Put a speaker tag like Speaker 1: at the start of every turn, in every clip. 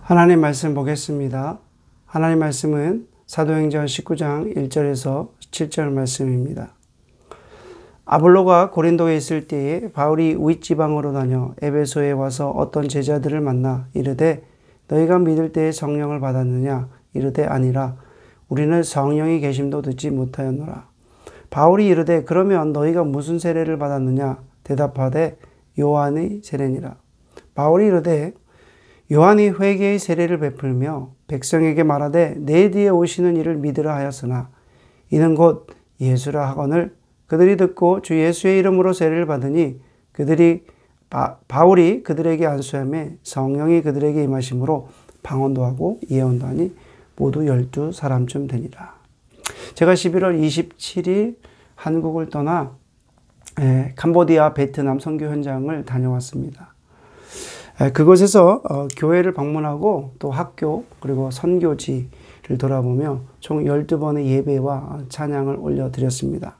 Speaker 1: 하나님 말씀 보겠습니다. 하나님 말씀은 사도행전 19장 1절에서 7절 말씀입니다. 아볼로가 고린도에 있을 때에 바울이 윗지방으로 다녀 에베소에 와서 어떤 제자들을 만나 이르되 너희가 믿을 때에 성령을 받았느냐? 이르되 아니라 우리는 성령이 계심도 듣지 못하였노라. 바울이 이르되 그러면 너희가 무슨 세례를 받았느냐? 대답하되 요한의 세례니라. 바울이 이르되 요한이 회개의 세례를 베풀며 백성에게 말하되 내 뒤에 오시는 이를 믿으라 하였으나 이는 곧 예수라 하거늘 그들이 듣고 주 예수의 이름으로 세례를 받으니 바울이 그들에게 안수하며 성령이 그들에게 임하심으로 방언도 하고 예언도 하니 모두 12사람쯤 되니라. 제가 11월 27일 한국을 떠나 캄보디아, 베트남 선교 현장을 다녀왔습니다. 그곳에서 교회를 방문하고 또 학교 그리고 선교지를 돌아보며 총 12번의 예배와 찬양을 올려드렸습니다.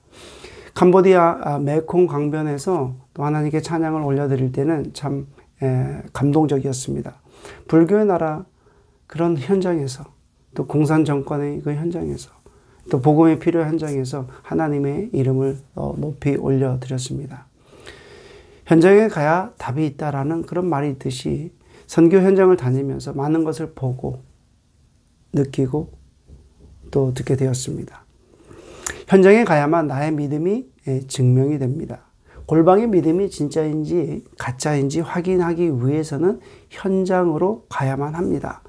Speaker 1: 캄보디아 메콩 강변에서 또 하나님께 찬양을 올려드릴 때는 참 감동적이었습니다. 불교의 나라 그런 현장에서 또 공산 정권의 그 현장에서 또 복음의 필요한 현장에서 하나님의 이름을 높이 올려드렸습니다. 현장에 가야 답이 있다라는 그런 말이 있듯이 선교 현장을 다니면서 많은 것을 보고 느끼고 또 듣게 되었습니다. 현장에 가야만 나의 믿음이 증명이 됩니다. 골방의 믿음이 진짜인지 가짜인지 확인하기 위해서는 현장으로 가야만 합니다.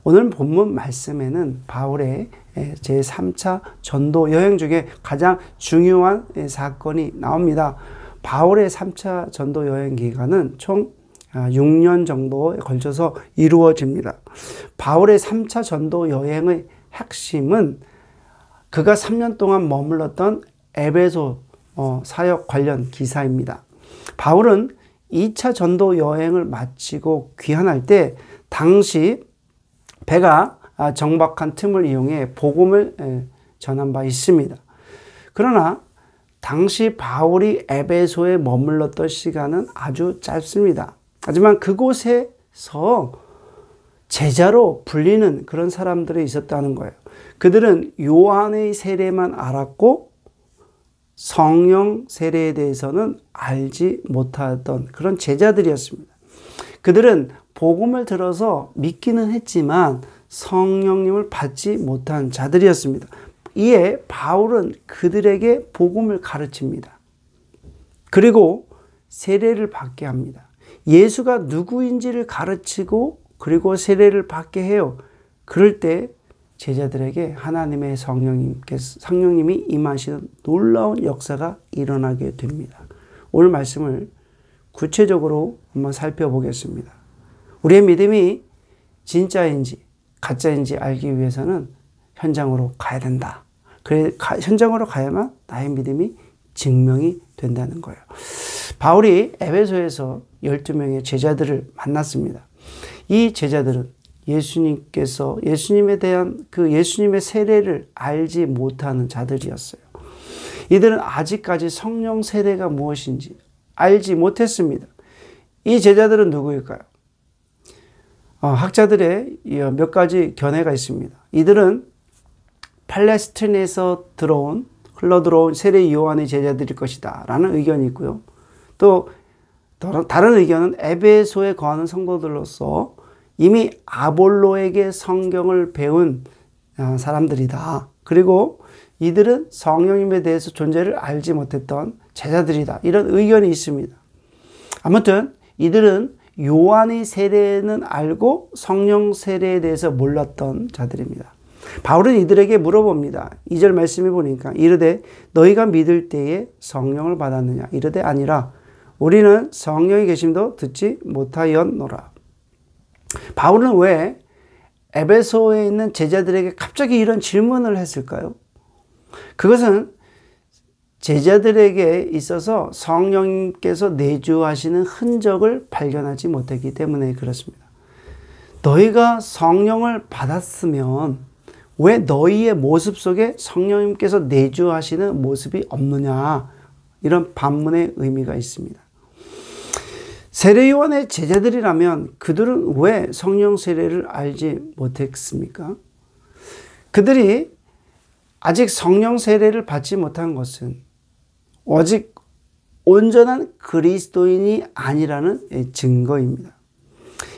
Speaker 1: 오늘 본문 말씀에는 바울의 제3차 전도 여행 중에 가장 중요한 사건이 나옵니다. 바울의 3차 전도 여행 기간은 총 6년 정도에 걸쳐서 이루어집니다. 바울의 3차 전도 여행의 핵심은 그가 3년 동안 머물렀던 에베소 사역 관련 기사입니다. 바울은 2차 전도 여행을 마치고 귀환할 때 당시 배가 정박한 틈을 이용해 복음을 전한 바 있습니다. 그러나 당시 바울이 에베소에 머물렀던 시간은 아주 짧습니다. 하지만 그곳에서 제자로 불리는 그런 사람들이 있었다는 거예요. 그들은 요한의 세례만 알았고 성령 세례에 대해서는 알지 못하던 그런 제자들이었습니다. 그들은 복음을 들어서 믿기는 했지만 성령님을 받지 못한 자들이었습니다. 이에 바울은 그들에게 복음을 가르칩니다. 그리고 세례를 받게 합니다. 예수가 누구인지를 가르치고 그리고 세례를 받게 해요. 그럴 때 제자들에게 하나님의 성령님이 임하시는 놀라운 역사가 일어나게 됩니다. 오늘 말씀을 구체적으로 한번 살펴보겠습니다. 우리의 믿음이 진짜인지 가짜인지 알기 위해서는 현장으로 가야 된다. 그래 현장으로 가야만 나의 믿음이 증명이 된다는 거예요. 바울이 에베소에서 12명의 제자들을 만났습니다. 이 제자들은 예수님에 대한 그 예수님의 세례를 알지 못하는 자들이었어요. 이들은 아직까지 성령 세례가 무엇인지 알지 못했습니다. 이 제자들은 누구일까요? 학자들의 몇 가지 견해가 있습니다. 이들은 팔레스틴에서 흘러들어온 세례 요한의 제자들일 것이다 라는 의견이 있고요. 또 다른 의견은 에베소에 거하는 성도들로서 이미 아볼로에게 성경을 배운 사람들이다. 그리고 이들은 성령님에 대해서 존재를 알지 못했던 제자들이다. 이런 의견이 있습니다. 아무튼 이들은 요한의 세례는 알고 성령 세례에 대해서 몰랐던 자들입니다. 바울은 이들에게 물어봅니다. 2절 말씀해 보니까 이르되 너희가 믿을 때에 성령을 받았느냐? 이르되 아니라 우리는 성령이 계심도 듣지 못하였노라. 바울은 왜 에베소에 있는 제자들에게 갑자기 이런 질문을 했을까요? 그것은 제자들에게 있어서 성령님께서 내주하시는 흔적을 발견하지 못했기 때문에 그렇습니다. 너희가 성령을 받았으면 왜 너희의 모습 속에 성령님께서 내주하시는 모습이 없느냐? 이런 반문의 의미가 있습니다. 세례 요한의 제자들이라면 그들은 왜 성령 세례를 알지 못했습니까? 그들이 아직 성령 세례를 받지 못한 것은 오직 온전한 그리스도인이 아니라는 증거입니다.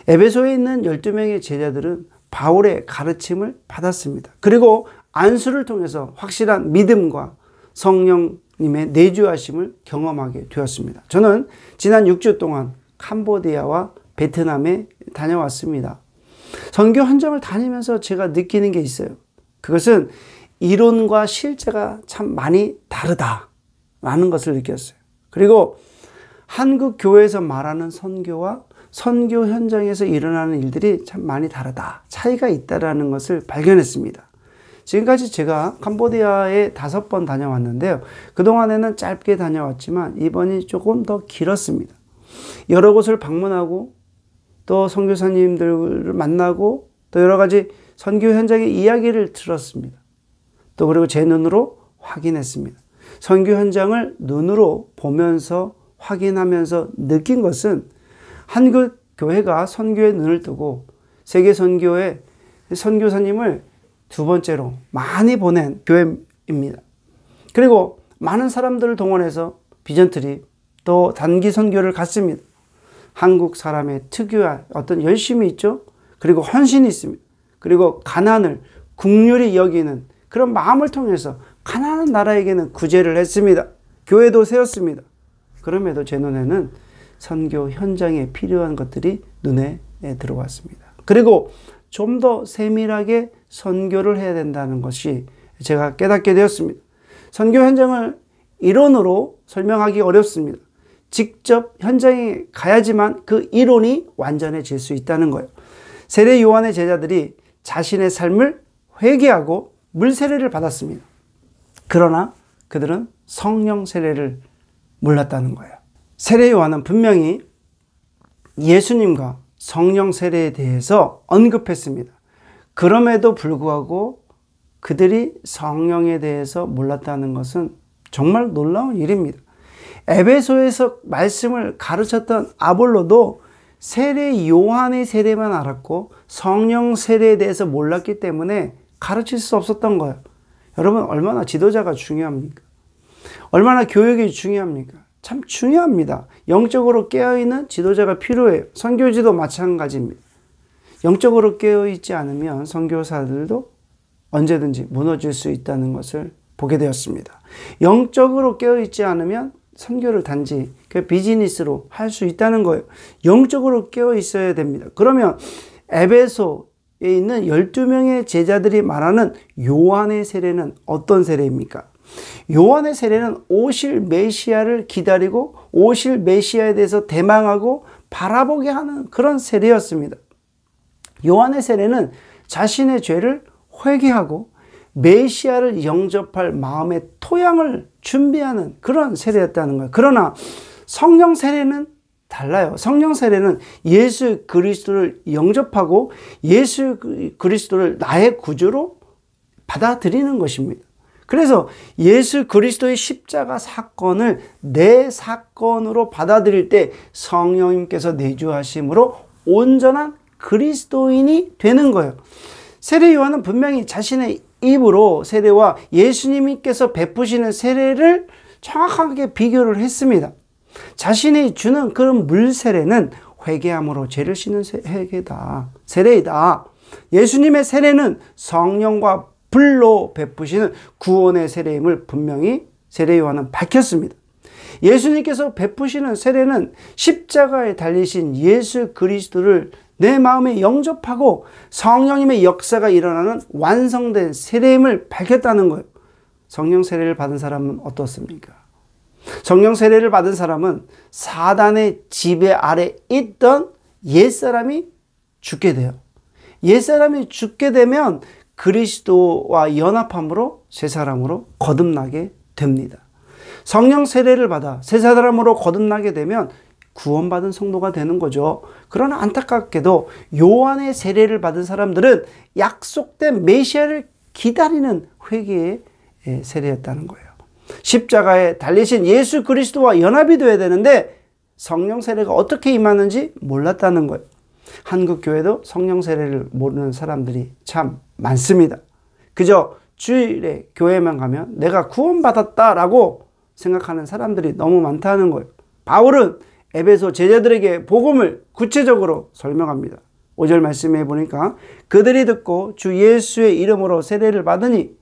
Speaker 1: 에베소에 있는 12명의 제자들은 바울의 가르침을 받았습니다. 그리고 안수를 통해서 확실한 믿음과 성령님의 내주하심을 경험하게 되었습니다. 저는 지난 6주 동안 캄보디아와 베트남에 다녀왔습니다. 선교 현장을 다니면서 제가 느끼는 게 있어요. 그것은 이론과 실제가 참 많이 다르다라는 것을 느꼈어요. 그리고 한국 교회에서 말하는 선교와 선교 현장에서 일어나는 일들이 참 많이 다르다. 차이가 있다라는 것을 발견했습니다. 지금까지 제가 캄보디아에 5번 다녀왔는데요. 그동안에는 짧게 다녀왔지만 이번이 조금 더 길었습니다. 여러 곳을 방문하고 또 선교사님들을 만나고 또 여러 가지 선교 현장의 이야기를 들었습니다. 또 그리고 제 눈으로 확인했습니다. 선교 현장을 눈으로 보면서 확인하면서 느낀 것은 한국 교회가 선교에 눈을 뜨고 세계 선교의 선교사님을 2번째로 많이 보낸 교회입니다. 그리고 많은 사람들을 동원해서 비전 트립 또 단기 선교를 갔습니다. 한국 사람의 특유한 어떤 열심이 있죠. 그리고 헌신이 있습니다. 그리고 가난을 국률이 여기는 그런 마음을 통해서 가난한 나라에게는 구제를 했습니다. 교회도 세웠습니다. 그럼에도 제 눈에는 선교 현장에 필요한 것들이 눈에 들어왔습니다. 그리고 좀 더 세밀하게 선교를 해야 된다는 것이 제가 깨닫게 되었습니다. 선교 현장을 이론으로 설명하기 어렵습니다. 직접 현장에 가야지만 그 이론이 완전해질 수 있다는 거예요. 세례 요한의 제자들이 자신의 삶을 회개하고 물 세례를 받았습니다. 그러나 그들은 성령 세례를 몰랐다는 거예요. 세례 요한은 분명히 예수님과 성령 세례에 대해서 언급했습니다. 그럼에도 불구하고 그들이 성령에 대해서 몰랐다는 것은 정말 놀라운 일입니다. 에베소에서 말씀을 가르쳤던 아볼로도 세례 요한의 세례만 알았고 성령 세례에 대해서 몰랐기 때문에 가르칠 수 없었던 거예요. 여러분, 얼마나 지도자가 중요합니까? 얼마나 교육이 중요합니까? 참 중요합니다. 영적으로 깨어있는 지도자가 필요해요. 선교지도 마찬가지입니다. 영적으로 깨어있지 않으면 선교사들도 언제든지 무너질 수 있다는 것을 보게 되었습니다. 영적으로 깨어있지 않으면 선교를 단지 그 비즈니스로 할 수 있다는 거예요. 영적으로 깨어있어야 됩니다. 그러면 에베소에 있는 12명의 제자들이 말하는 요한의 세례는 어떤 세례입니까? 요한의 세례는 오실 메시아를 기다리고 오실 메시아에 대해서 대망하고 바라보게 하는 그런 세례였습니다. 요한의 세례는 자신의 죄를 회개하고 메시아를 영접할 마음의 토양을 준비하는 그런 세례였다는 거예요. 그러나 성령 세례는 달라요. 성령 세례는 예수 그리스도를 영접하고 예수 그리스도를 나의 구주로 받아들이는 것입니다. 그래서 예수 그리스도의 십자가 사건을 내 사건으로 받아들일 때 성령님께서 내주하심으로 온전한 그리스도인이 되는 거예요. 세례 요한은 분명히 자신의 입으로 세례와 예수님께서 베푸시는 세례를 정확하게 비교를 했습니다. 자신이 주는 그런 물 세례는 회개함으로 죄를 씻는 세례이다. 예수님의 세례는 성령과 불로 베푸시는 구원의 세례임을 분명히 세례 요한은 밝혔습니다. 예수님께서 베푸시는 세례는 십자가에 달리신 예수 그리스도를 내 마음에 영접하고 성령님의 역사가 일어나는 완성된 세례임을 밝혔다는 거예요. 성령 세례를 받은 사람은 어떻습니까? 성령 세례를 받은 사람은 사단의 지배 아래 있던 옛사람이 죽게 돼요. 옛사람이 죽게 되면 그리스도와 연합함으로 새 사람으로 거듭나게 됩니다. 성령 세례를 받아 새 사람으로 거듭나게 되면 구원받은 성도가 되는 거죠. 그러나 안타깝게도 요한의 세례를 받은 사람들은 약속된 메시아를 기다리는 회개의 세례였다는 거예요. 십자가에 달리신 예수 그리스도와 연합이 되어야 되는데 성령 세례가 어떻게 임하는지 몰랐다는 거예요. 한국 교회도 성령 세례를 모르는 사람들이 참 많습니다. 그저 주일에 교회만 가면 내가 구원받았다라고 생각하는 사람들이 너무 많다는 거예요. 바울은 에베소 제자들에게 복음을 구체적으로 설명합니다. 5절 말씀해 보니까 그들이 듣고 주 예수의 이름으로 세례를 받으니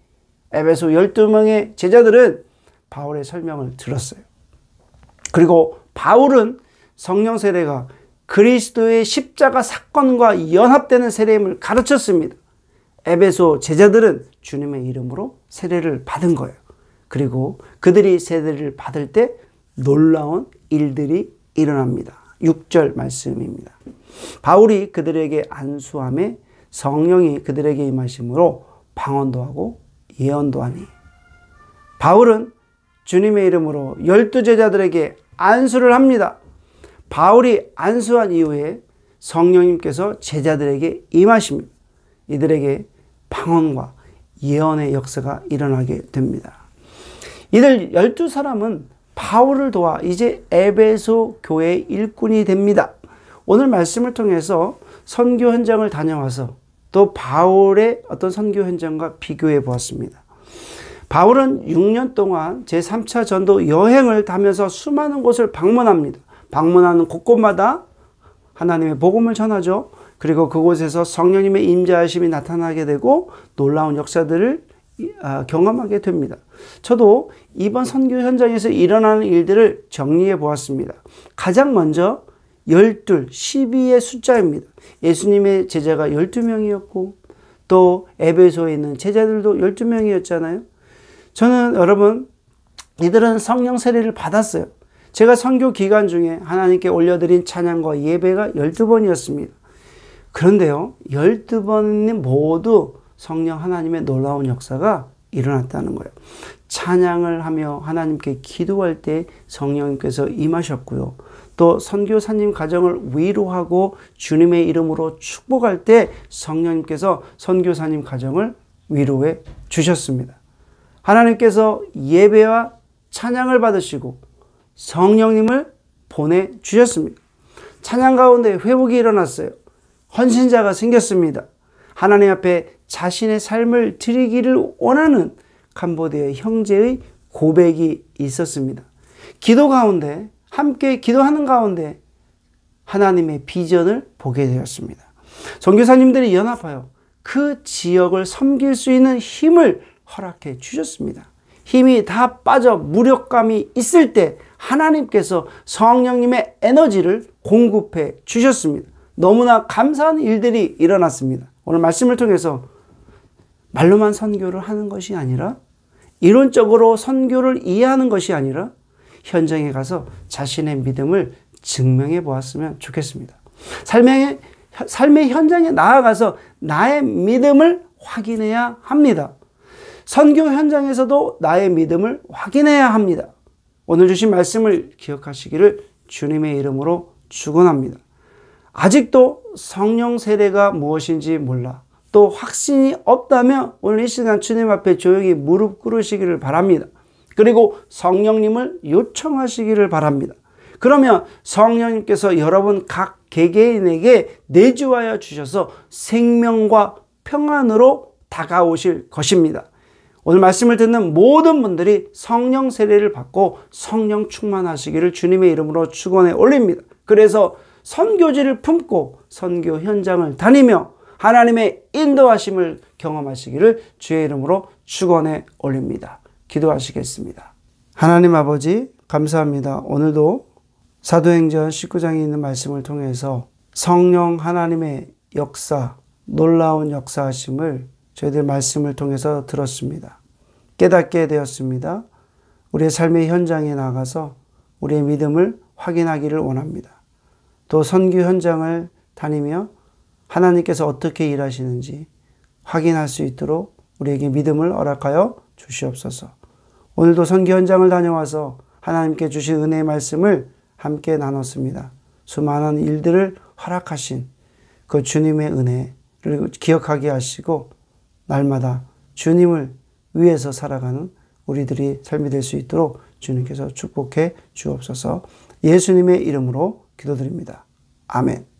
Speaker 1: 에베소 12명의 제자들은 바울의 설명을 들었어요. 그리고 바울은 성령 세례가 그리스도의 십자가 사건과 연합되는 세례임을 가르쳤습니다. 에베소 제자들은 주님의 이름으로 세례를 받은 거예요. 그리고 그들이 세례를 받을 때 놀라운 일들이 일어납니다. 6절 말씀입니다. 바울이 그들에게 안수함에 성령이 그들에게 임하심으로 방언도 하고 예언도 하니. 바울은 주님의 이름으로 12제자들에게 안수를 합니다. 바울이 안수한 이후에 성령님께서 제자들에게 임하십니다. 이들에게 방언과 예언의 역사가 일어나게 됩니다. 이들 12사람은 바울을 도와 이제 에베소 교회의 일꾼이 됩니다. 오늘 말씀을 통해서 선교 현장을 다녀와서 또 바울의 어떤 선교 현장과 비교해 보았습니다. 바울은 6년 동안 제3차 전도 여행을 하면서 수많은 곳을 방문합니다. 방문하는 곳곳마다 하나님의 복음을 전하죠. 그리고 그곳에서 성령님의 임재하심이 나타나게 되고 놀라운 역사들을 경험하게 됩니다. 저도 이번 선교 현장에서 일어나는 일들을 정리해 보았습니다. 가장 먼저 12, 12의 숫자입니다. 예수님의 제자가 12명이었고 또 에베소에 있는 제자들도 12명이었잖아요. 저는 여러분 이들은 성령 세례를 받았어요. 제가 선교 기간 중에 하나님께 올려드린 찬양과 예배가 12번이었습니다. 그런데요, 12번이 모두 성령 하나님의 놀라운 역사가 일어났다는 거예요. 찬양을 하며 하나님께 기도할 때 성령님께서 임하셨고요. 또 선교사님 가정을 위로하고 주님의 이름으로 축복할 때 성령님께서 선교사님 가정을 위로해 주셨습니다. 하나님께서 예배와 찬양을 받으시고 성령님을 보내주셨습니다. 찬양 가운데 회복이 일어났어요. 헌신자가 생겼습니다. 하나님 앞에 자신의 삶을 드리기를 원하는 캄보디아 형제의 고백이 있었습니다. 기도 가운데 함께 기도하는 가운데 하나님의 비전을 보게 되었습니다. 선교사님들이 연합하여 그 지역을 섬길 수 있는 힘을 허락해 주셨습니다. 힘이 다 빠져 무력감이 있을 때 하나님께서 성령님의 에너지를 공급해 주셨습니다. 너무나 감사한 일들이 일어났습니다. 오늘 말씀을 통해서 말로만 선교를 하는 것이 아니라 이론적으로 선교를 이해하는 것이 아니라 현장에 가서 자신의 믿음을 증명해 보았으면 좋겠습니다. 삶의 현장에 나아가서 나의 믿음을 확인해야 합니다. 선교 현장에서도 나의 믿음을 확인해야 합니다. 오늘 주신 말씀을 기억하시기를 주님의 이름으로 축원합니다. 아직도 성령 세례가 무엇인지 몰라 또 확신이 없다면 오늘 이 시간 주님 앞에 조용히 무릎 꿇으시기를 바랍니다. 그리고 성령님을 요청하시기를 바랍니다. 그러면 성령님께서 여러분 각 개개인에게 내주하여 주셔서 생명과 평안으로 다가오실 것입니다. 오늘 말씀을 듣는 모든 분들이 성령 세례를 받고 성령 충만하시기를 주님의 이름으로 축원해 올립니다. 그래서 선교지를 품고 선교 현장을 다니며 하나님의 인도하심을 경험하시기를 주의 이름으로 축원해 올립니다. 기도하시겠습니다. 하나님 아버지 감사합니다. 오늘도 사도행전 19장에 있는 말씀을 통해서 성령 하나님의 역사, 놀라운 역사하심을 저희들 말씀을 통해서 들었습니다. 깨닫게 되었습니다. 우리의 삶의 현장에 나가서 우리의 믿음을 확인하기를 원합니다. 또 선교 현장을 다니며 하나님께서 어떻게 일하시는지 확인할 수 있도록 우리에게 믿음을 허락하여 주시옵소서. 오늘도 선교 현장을 다녀와서 하나님께 주신 은혜의 말씀을 함께 나눴습니다. 수많은 일들을 허락하신 그 주님의 은혜를 기억하게 하시고 날마다 주님을 위해서 살아가는 우리들이 삶이 될 수 있도록 주님께서 축복해 주옵소서. 예수님의 이름으로 기도드립니다. 아멘.